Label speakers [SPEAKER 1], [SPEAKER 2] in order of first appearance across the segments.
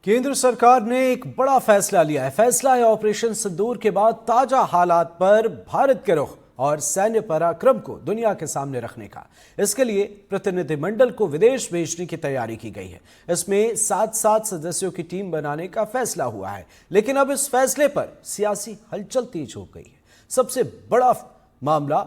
[SPEAKER 1] केंद्र सरकार ने एक बड़ा फैसला लिया है। फैसला है ऑपरेशन सिंदूर के बाद ताजा हालात पर भारत के रुख और सैन्य पराक्रम को दुनिया के सामने रखने का। इसके लिए प्रतिनिधिमंडल को विदेश भेजने की तैयारी की गई है। इसमें 7 सदस्यों की टीम बनाने का फैसला हुआ है, लेकिन अब इस फैसले पर सियासी हलचल तेज हो गई है। सबसे बड़ा मामला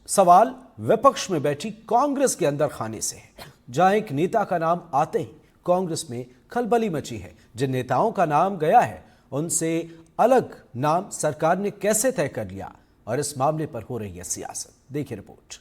[SPEAKER 1] सवाल विपक्ष में बैठी कांग्रेस के अंदर खाने से है, जहां एक नेता का नाम आते ही कांग्रेस में खलबली मची है। जिन नेताओं का नाम गया है उनसे अलग नाम सरकार ने कैसे तय कर लिया और इस मामले पर हो रही है सियासत। देखिए रिपोर्ट।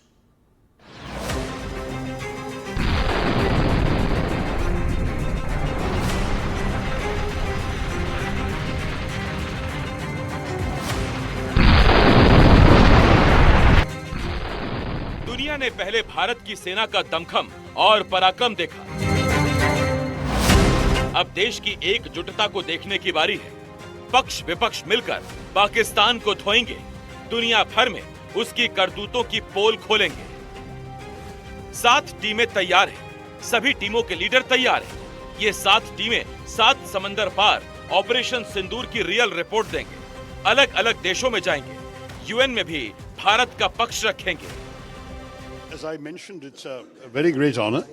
[SPEAKER 2] दुनिया ने पहले भारत की सेना का दमखम और पराक्रम देखा। अब देश की एकजुटता को देखने की बारी है। पक्ष विपक्ष मिलकर पाकिस्तान को धोएंगे, दुनिया भर में उसकी करतूतों की पोल खोलेंगे। 7 टीमें तैयार हैं, सभी टीमों के लीडर तैयार हैं। ये 7 टीमें 7 समंदर पार ऑपरेशन सिंदूर की रियल रिपोर्ट देंगे। अलग अलग देशों में जाएंगे, यूएन में भी भारत का पक्ष रखेंगे।
[SPEAKER 3] As I mentioned, it's a very great honor.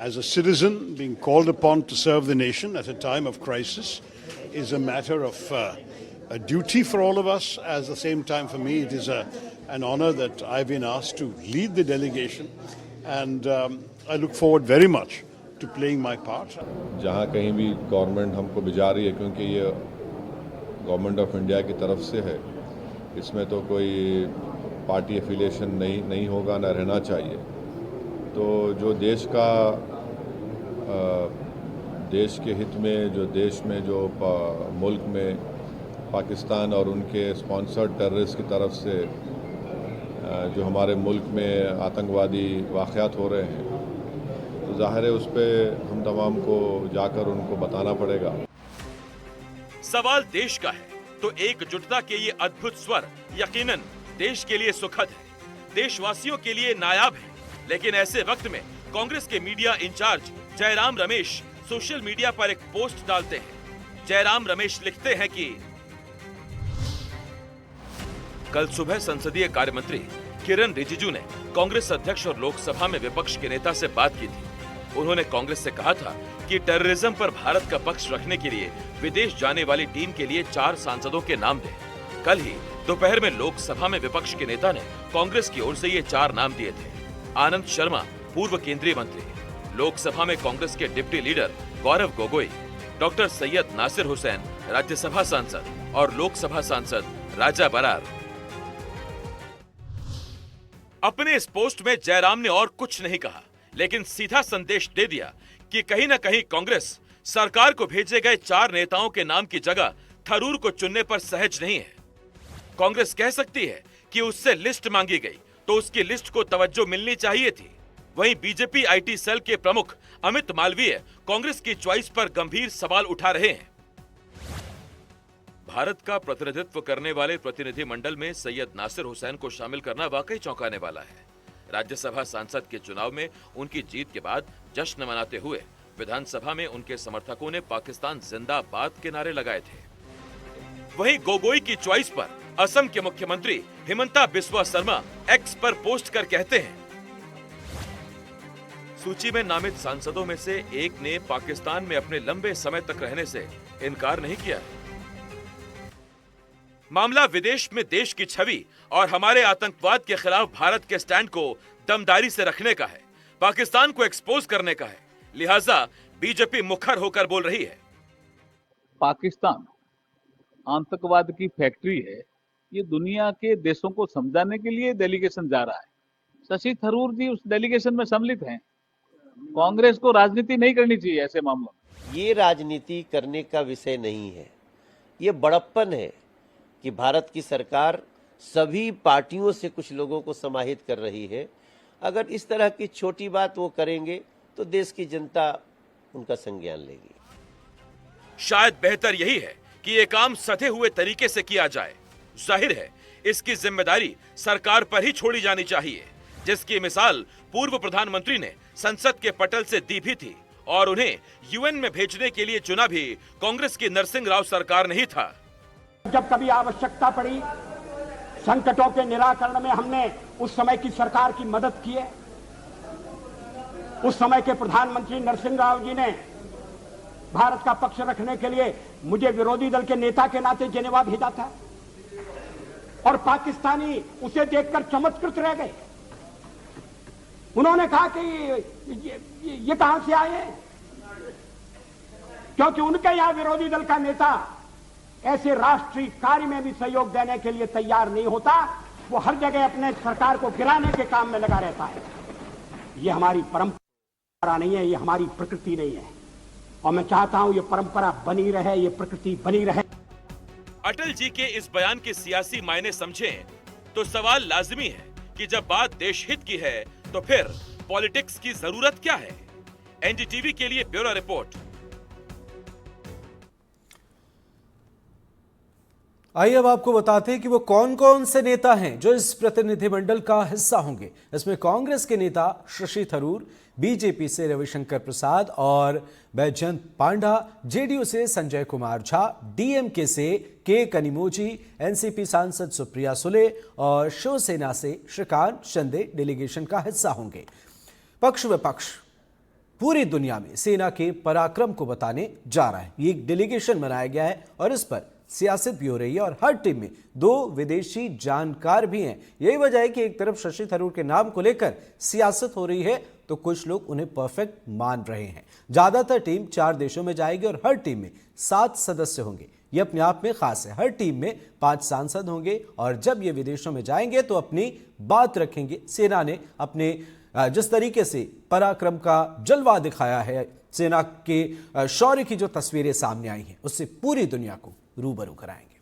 [SPEAKER 3] As a citizen, being called upon to serve the nation at a time of crisis is a matter of a duty for all of us. At the same time, for me, it is an honor that I've been asked to lead the delegation, and I look forward very much to playing my part.
[SPEAKER 4] जहाँ कहीं भी government हमको भिजा रही है, क्योंकि ये government of India की तरफ से है, इसमें तो कोई पार्टी एफिलिएशन नहीं होगा, न रहना चाहिए। तो जो देश के हित में, जो देश में, जो मुल्क में पाकिस्तान और उनके स्पॉन्सर्ड टेररिस्ट की तरफ से जो हमारे मुल्क में आतंकवादी वाक़यात हो रहे हैं, तो जाहिर है उस पर हम तमाम को जाकर उनको बताना पड़ेगा।
[SPEAKER 2] सवाल देश का है तो एकजुटता के ये अद्भुत स्वर यकीनन देश के लिए सुखद है, देशवासियों के लिए नायाब है। लेकिन ऐसे वक्त में कांग्रेस के media incharge Jairam Ramesh social media पर एक पोस्ट डालते हैं। जयराम रमेश लिखते हैं कि कल सुबह संसदीय कार्य मंत्री किरण रिजिजू ने कांग्रेस अध्यक्ष और लोकसभा में विपक्ष के नेता से बात की थी। उन्होंने कांग्रेस से कहा था कि टेररिज्म पर भारत का पक्ष रखने के लिए विदेश जाने वाली टीम के लिए 4 सांसदों के नाम दें। कल ही दोपहर में लोकसभा में विपक्ष के नेता ने कांग्रेस की ओर से ये 4 नाम दिए थे। आनंद शर्मा, पूर्व केंद्रीय मंत्री, लोकसभा में कांग्रेस के deputy leader Gaurav Gogoi, doctor Syed Nasir Hussain, Rajya Sabha सांसद, और लोकसभा सांसद राजा बरार। अपने इस पोस्ट में जयराम ने और कुछ नहीं कहा, लेकिन सीधा संदेश दे दिया कि कहीं न कहीं कांग्रेस सरकार को भेजे गए 4 नेताओं के नाम की जगह थरूर को चुनने पर सहज नहीं है। कांग्रेस कह सकती है कि उससे लिस्ट मांगी गई तो उसकी लिस्ट को तवज्जो मिलनी चाहिए थी। वहीं बीजेपी आईटी सेल के प्रमुख अमित मालवीय कांग्रेस की चॉइस पर गंभीर सवाल उठा रहे हैं। भारत का प्रतिनिधित्व करने वाले प्रतिनिधिमंडल में सैयद नासिर हुसैन को शामिल करना वाकई चौंकाने वाला है। राज्यसभा सांसद के चुनाव में उनकी जीत के बाद जश्न मनाते हुए विधानसभा में उनके समर्थकों ने पाकिस्तान जिंदाबाद के नारे लगाए थे। वहीं गोगोई की चॉइस पर असम के मुख्यमंत्री हिमंता बिस्वा शर्मा एक्स पर पोस्ट कर कहते हैं, सूची में नामित सांसदों में से एक ने पाकिस्तान में अपने लंबे समय तक रहने से इनकार नहीं किया है। मामला विदेश में देश की छवि और हमारे आतंकवाद के खिलाफ भारत के स्टैंड को दमदारी से रखने का है, पाकिस्तान को एक्सपोज करने का है। लिहाजा बीजेपी मुखर होकर बोल रही है,
[SPEAKER 5] पाकिस्तान आतंकवाद की फैक्ट्री है। ये दुनिया के देशों को समझाने के लिए डेलीगेशन जा रहा है। शशि थरूर जी उस डेलीगेशन में सम्मिलित हैं। कांग्रेस को राजनीति नहीं करनी चाहिए ऐसे मामलों में।
[SPEAKER 6] ये राजनीति करने का विषय नहीं है, ये बड़प्पन है कि भारत की सरकार सभी पार्टियों से कुछ लोगों को समाहित कर रही है। अगर इस तरह की छोटी बात वो करेंगे तो देश की जनता उनका संज्ञान लेगी।
[SPEAKER 2] शायद बेहतर यही है कि ये काम सधे हुए तरीके से किया जाए। जाहिर है इसकी जिम्मेदारी सरकार पर ही छोड़ी जानी चाहिए, जिसकी मिसाल पूर्व प्रधानमंत्री ने संसद के पटल से दी भी थी और उन्हें यूएन में भेजने के लिए चुना भी कांग्रेस की नरसिंह राव सरकार नहीं था।
[SPEAKER 7] जब कभी आवश्यकता पड़ी, संकटों के निराकरण में हमने उस समय की सरकार की मदद की है। उस समय के प्रधानमंत्री नरसिंह राव जी ने भारत का पक्ष रखने के लिए मुझे विरोधी दल के नेता के नाते जेनेवा भेजा था और पाकिस्तानी उसे देखकर चमत्कृत रह गए। उन्होंने कहा कि ये कहां से आए, क्योंकि उनके यहां विरोधी दल का नेता ऐसे राष्ट्रीय कार्य में भी सहयोग देने के लिए तैयार नहीं होता। वो हर जगह अपने सरकार को गिराने के काम में लगा रहता है। ये हमारी परंपरा नहीं है, ये हमारी प्रकृति नहीं है और मैं चाहता हूं ये परंपरा बनी रहे, ये प्रकृति बनी रहे।
[SPEAKER 2] अटल जी के इस बयान के सियासी मायने समझें तो सवाल लाजिमी है कि जब बात देश हित की है तो फिर पॉलिटिक्स की जरूरत क्या है। एनडीटीवी के लिए ब्यूरो रिपोर्ट।
[SPEAKER 1] आइए अब आपको बताते हैं कि वो कौन कौन से नेता हैं जो इस प्रतिनिधिमंडल का हिस्सा होंगे। इसमें कांग्रेस के नेता शशि थरूर, बीजेपी से रविशंकर प्रसाद और बैजयंत पांडा, जेडीयू से संजय कुमार झा, डीएमके से के कनिमोझी, एनसीपी सांसद सुप्रिया सुले और शिवसेना से श्रीकांत शिंदे डेलीगेशन का हिस्सा होंगे। पक्ष विपक्ष पूरी दुनिया में सेना के पराक्रम को बताने जा रहा है। ये एक डेलीगेशन बनाया गया है और इस पर सियासत भी हो रही है और हर टीम में 2 विदेशी जानकार भी हैं। यही वजह है कि एक तरफ शशि थरूर के नाम को लेकर सियासत हो रही है तो कुछ लोग उन्हें परफेक्ट मान रहे हैं। ज्यादातर टीम 4 देशों में जाएगी और हर टीम में 7 सदस्य होंगे। ये अपने आप में खास है। हर टीम में 5 सांसद होंगे और जब ये विदेशों में जाएंगे तो अपनी बात रखेंगे। सेना ने अपने जिस तरीके से पराक्रम का जलवा दिखाया है, सेना के शौर्य की जो तस्वीरें सामने आई हैं, उससे पूरी दुनिया को रूबरू कराएंगे।